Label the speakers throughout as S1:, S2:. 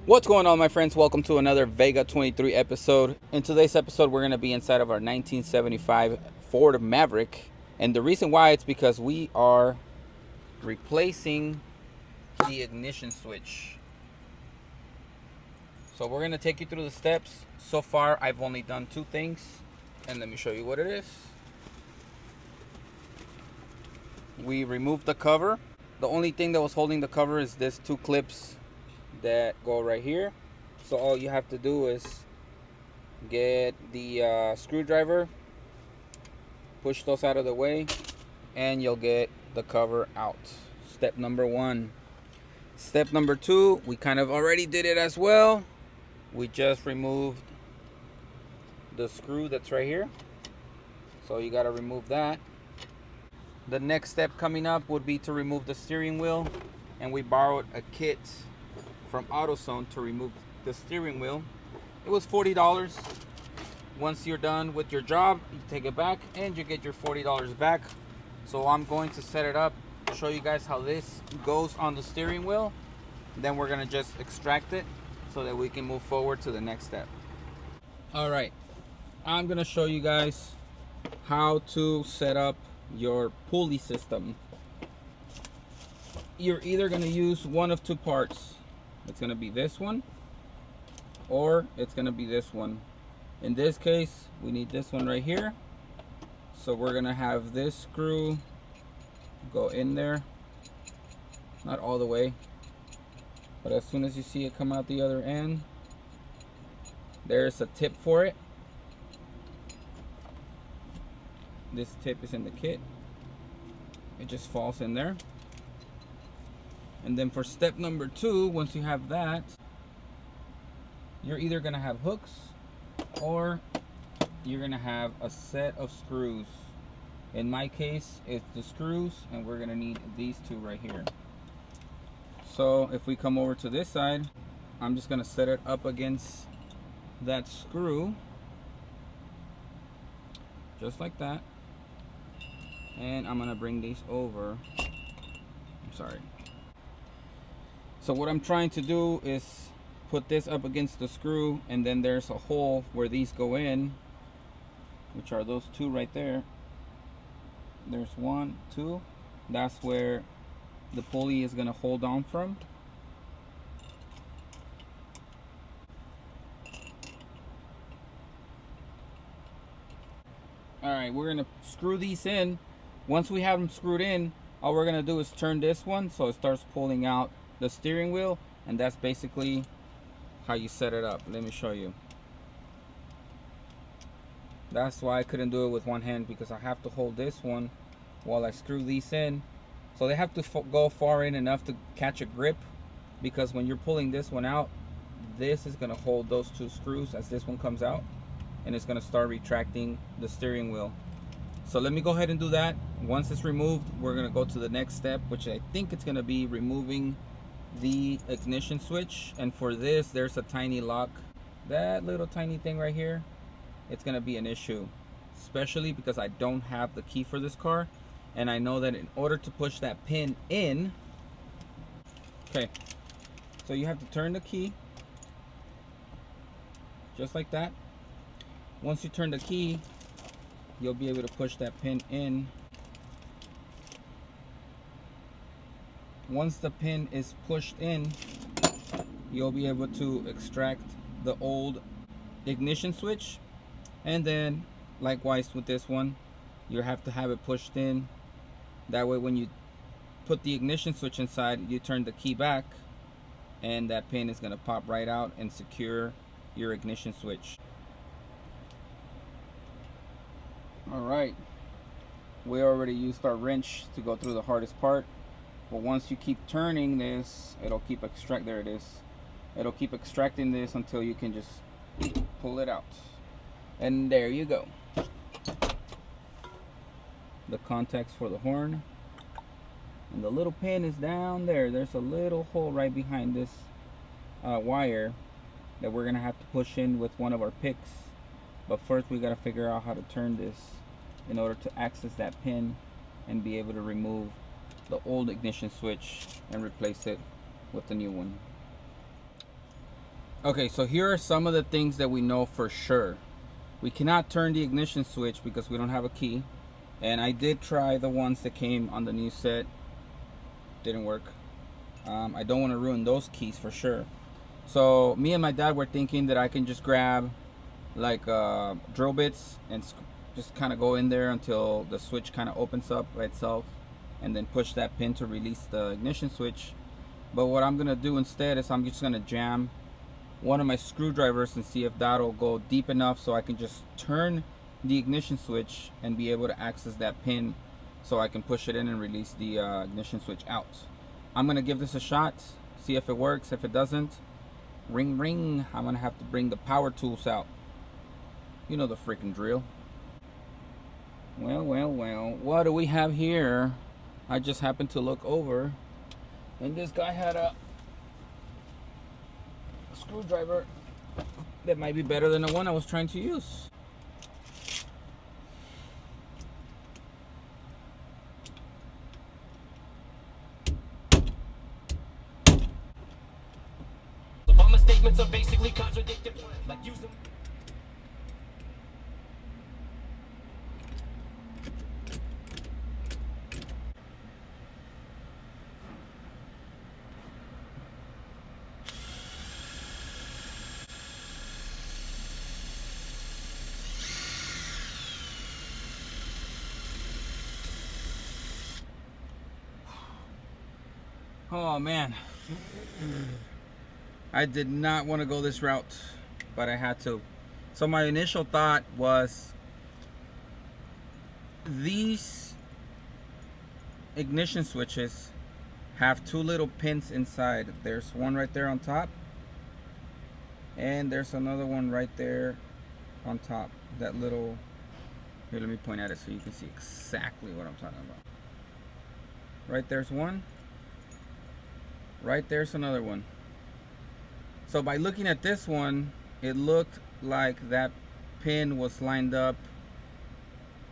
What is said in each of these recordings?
S1: What's going on, my friends? Welcome to another Vega 23 episode. In today's episode, we're going to be inside of our 1975 Ford Maverick. And the reason why, it's because we are replacing the ignition switch. So we're going to take you through the steps. So far, I've only done two things. And let me show you what it is. We removed the cover. The only thing that was holding the cover is this two clips that go right here. So all you have to do is get the screwdriver, push those out of the way, and you'll get the cover out. Step number one. Step number two, we kind of already did it as well. We just removed the screw that's right here, so you got to remove that. The next step coming up would be to remove the steering wheel, and we borrowed a kit from AutoZone to remove the steering wheel. It was $40. Once you're done with your job, you take it back and you get your $40 back. So I'm going to set it up, show you guys how this goes on the steering wheel. Then we're gonna just extract it so that we can move forward to the next step. All right, I'm gonna show you guys how to set up your pulley system. You're either gonna use one of two parts. It's gonna be this one, or it's gonna be this one. In this case, we need this one right here. So we're gonna have this screw go in there, not all the way, but as soon as you see it come out the other end, there's a tip for it. This tip is in the kit. It just falls in there. And then for step number two, once you have that, you're either gonna have hooks or you're gonna have a set of screws. In my case, it's the screws, and we're gonna need these two right here. So if we come over to this side, I'm just gonna set it up against that screw, just like that. And I'm gonna bring these over. I'm sorry. So what I'm trying to do is put this up against the screw, and then there's a hole where these go in, which are those two right there. There's one, two. That's where the pulley is gonna hold on from. All right, we're gonna screw these in. Once we have them screwed in, all we're gonna do is turn this one so it starts pulling out the steering wheel, and that's basically how you set it up. Let me show you. That's why I couldn't do it with one hand, because I have to hold this one while I screw these in. So they have to go far in enough to catch a grip, because when you're pulling this one out, this is going to hold those two screws as this one comes out, and it's going to start retracting the steering wheel. So let me go ahead and do that. Once it's removed, we're going to go to the next step, which I think it's going to be removing the ignition switch. And for this, there's a tiny lock. That little tiny thing right here, it's going to be an issue, especially because I don't have the key for this car, and I know that in order to push that pin in, okay, so you have to turn the key just like that. Once you turn the key, you'll be able to push that pin in. Once the pin is pushed in, you'll be able to extract the old ignition switch. And then likewise with this one, you have to have it pushed in. That way when you put the ignition switch inside, you turn the key back, and that pin is going to pop right out and secure your ignition switch. Alright, we already used our wrench to go through the hardest part. But once you keep turning this, it'll keep there it is. It'll keep extracting this until you can just pull it out. And there you go. The contacts for the horn. And the little pin is down there. There's a little hole right behind this wire that we're gonna have to push in with one of our picks. But first we gotta figure out how to turn this in order to access that pin and be able to remove the old ignition switch and replace it with the new one. Okay, so here are some of the things that we know for sure. We cannot turn the ignition switch because we don't have a key. And I did try the ones that came on the new set. Didn't work. I don't want to ruin those keys for sure. So me and my dad were thinking that I can just grab like drill bits and just kind of go in there until the switch kind of opens up by itself, and then push that pin to release the ignition switch. But what I'm gonna do instead is I'm just gonna jam one of my screwdrivers and see if that'll go deep enough so I can just turn the ignition switch and be able to access that pin so I can push it in and release the ignition switch out. I'm gonna give this a shot, see if it works. If it doesn't, ring ring, I'm gonna have to bring the power tools out. You know the freaking drill. Well, what do we have here? I just happened to look over and this guy had a screwdriver that might be better than the one I was trying to use.
S2: All my statements are basically contradicted, like use them.
S1: Oh man, I did not want to go this route, but I had to. So my initial thought was these ignition switches have two little pins inside. There's one right there on top, and there's another one right there on top. That little, here, let me point at it so you can see exactly what I'm talking about. Right there's one. Right there's another one. So by looking at this one, it looked like that pin was lined up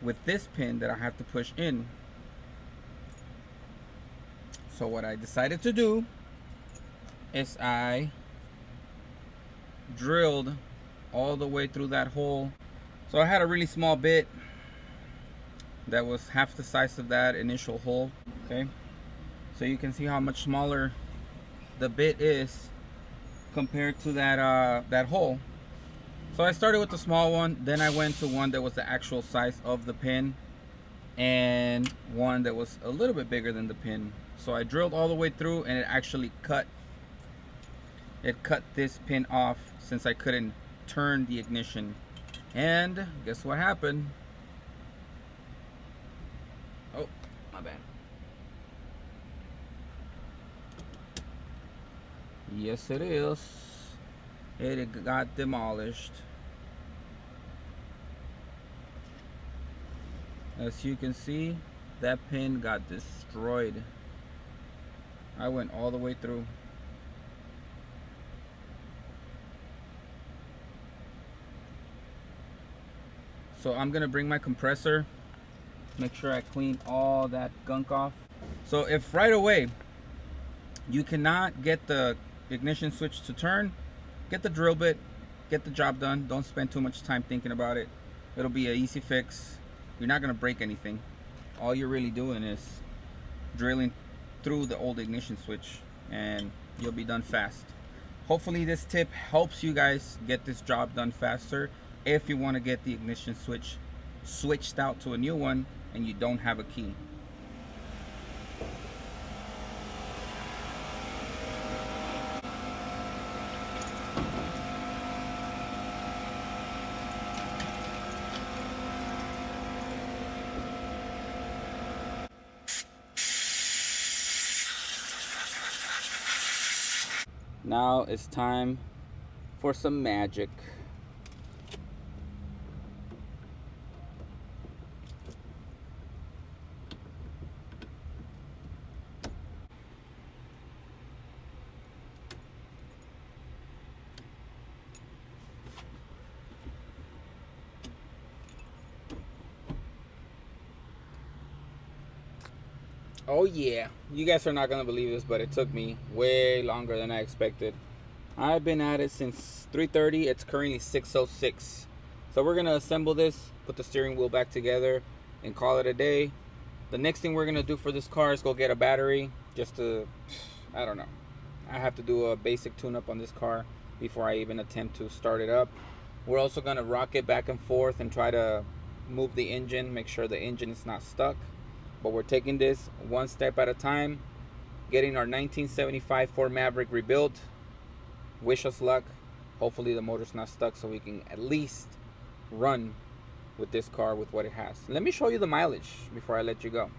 S1: with this pin that I have to push in. So what I decided to do is I drilled all the way through that hole. So I had a really small bit that was half the size of that initial hole. Okay, so you can see how much smaller the bit is compared to that hole. So I started with the small one, then I went to one that was the actual size of the pin, and one that was a little bit bigger than the pin. So I drilled all the way through, and it actually cut this pin off since I couldn't turn the ignition. And guess what happened? Oh, my bad. Yes, it is. It got demolished. As you can see, that pin got destroyed. I went all the way through. So I'm gonna bring my compressor, make sure I clean all that gunk off. So if right away you cannot get the ignition switch to turn, get the drill bit, get the job done. Don't spend too much time thinking about it. It'll be an easy fix. You're not gonna break anything. All you're really doing is drilling through the old ignition switch, and you'll be done fast. Hopefully this tip helps you guys get this job done faster if you want to get the ignition switch switched out to a new one and you don't have a key. Now it's time for some magic. Oh yeah, you guys are not gonna believe this, but it took me way longer than I expected. I've been at it since 3:30. It's currently 6:06. So we're gonna assemble this, put the steering wheel back together, and call it a day. The next thing we're gonna do for this car is go get a battery, just to, I don't know. I have to do a basic tune-up on this car before I even attempt to start it up. We're also gonna rock it back and forth and try to move the engine, make sure the engine is not stuck. But we're taking this one step at a time, getting our 1975 Ford Maverick rebuilt. Wish us luck. Hopefully the motor's not stuck so we can at least run with this car with what it has. Let me show you the mileage before I let you go.